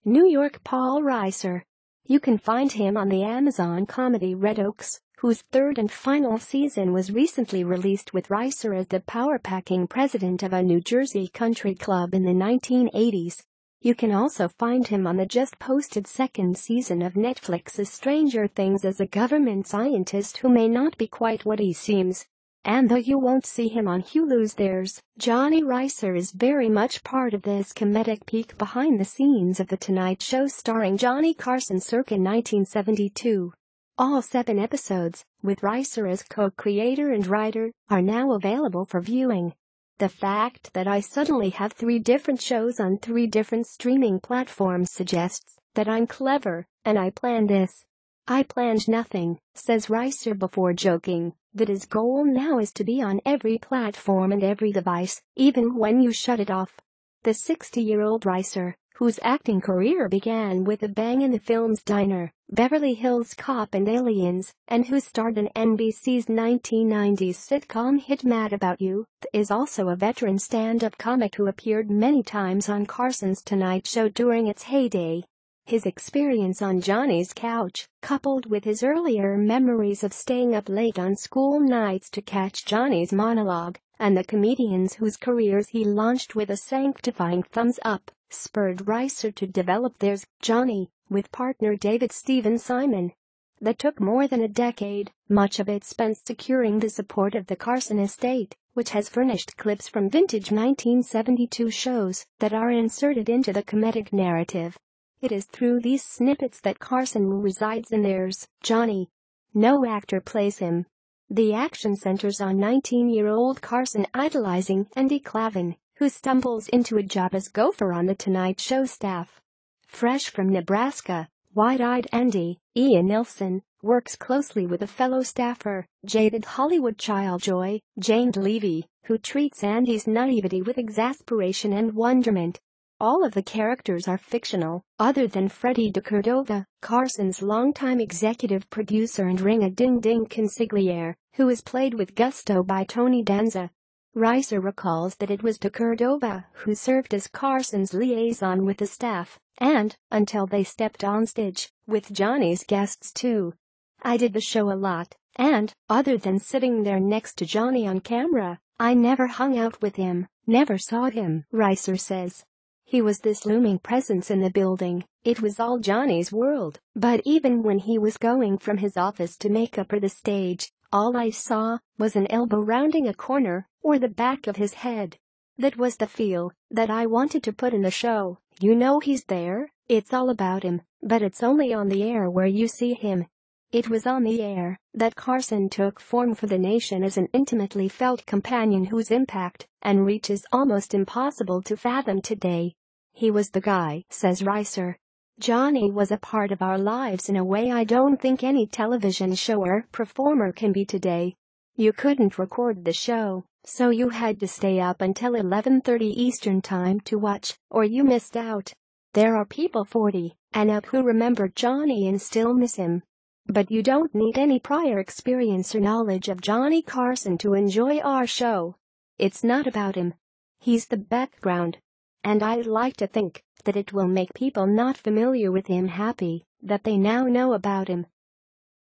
New York Paul Reiser. You can find him on the Amazon comedy Red Oaks, whose third and final season was recently released with Reiser as the power-packing president of a New Jersey country club in the 1980s. You can also find him on the just-posted second season of Netflix's Stranger Things as a government scientist who may not be quite what he seems. And though you won't see him on Hulu's There's, Johnny Reiser is very much part of this comedic peek behind the scenes of The Tonight Show starring Johnny Carson circa 1972. All 7 episodes, with Reiser as co-creator and writer, are now available for viewing. The fact that I suddenly have 3 different shows on 3 different streaming platforms suggests that I'm clever, and I planned this. I planned nothing, says Reiser before joking that his goal now is to be on every platform and every device, even when you shut it off. The 60-year-old Reiser, whose acting career began with a bang in the films Diner, Beverly Hills Cop and Aliens, and who starred in NBC's 1990s sitcom hit Mad About You, is also a veteran stand-up comic who appeared many times on Carson's Tonight Show during its heyday. His experience on Johnny's couch, coupled with his earlier memories of staying up late on school nights to catch Johnny's monologue, and the comedians whose careers he launched with a sanctifying thumbs up, spurred Reiser to develop There's Johnny, with partner David Steven Simon. That took more than a decade, much of it spent securing the support of the Carson estate, which has furnished clips from vintage 1972 shows that are inserted into the comedic narrative. It is through these snippets that Carson resides in There's Johnny. No actor plays him. The action centers on 19-year-old Carson idolizing Andy Clavin, who stumbles into a job as gopher on The Tonight Show staff. Fresh from Nebraska, wide-eyed Andy, Ian Nilsson, works closely with a fellow staffer, jaded Hollywood childjoy, Jane Levy, who treats Andy's naivety with exasperation and wonderment. All of the characters are fictional, other than Freddie DeCordova, Carson's longtime executive producer and ring-a-ding-ding consigliere, who is played with gusto by Tony Danza. Reiser recalls that it was DeCordova who served as Carson's liaison with the staff, and, until they stepped on stage, with Johnny's guests too. I did the show a lot, and, other than sitting there next to Johnny on camera, I never hung out with him, never saw him, Reiser says. He was this looming presence in the building, it was all Johnny's world, but even when he was going from his office to makeup or the stage, all I saw was an elbow rounding a corner, or the back of his head. That was the feel that I wanted to put in the show. You know he's there, it's all about him, but it's only on the air where you see him. It was on the air that Carson took form for the nation as an intimately felt companion whose impact and reach is almost impossible to fathom today. He was the guy, says Reiser. Johnny was a part of our lives in a way I don't think any television show or performer can be today. You couldn't record the show, so you had to stay up until 11:30 Eastern Time to watch, or you missed out. There are people 40 and up who remember Johnny and still miss him. But you don't need any prior experience or knowledge of Johnny Carson to enjoy our show. It's not about him. He's the background. And I'd like to think that it will make people not familiar with him happy that they now know about him.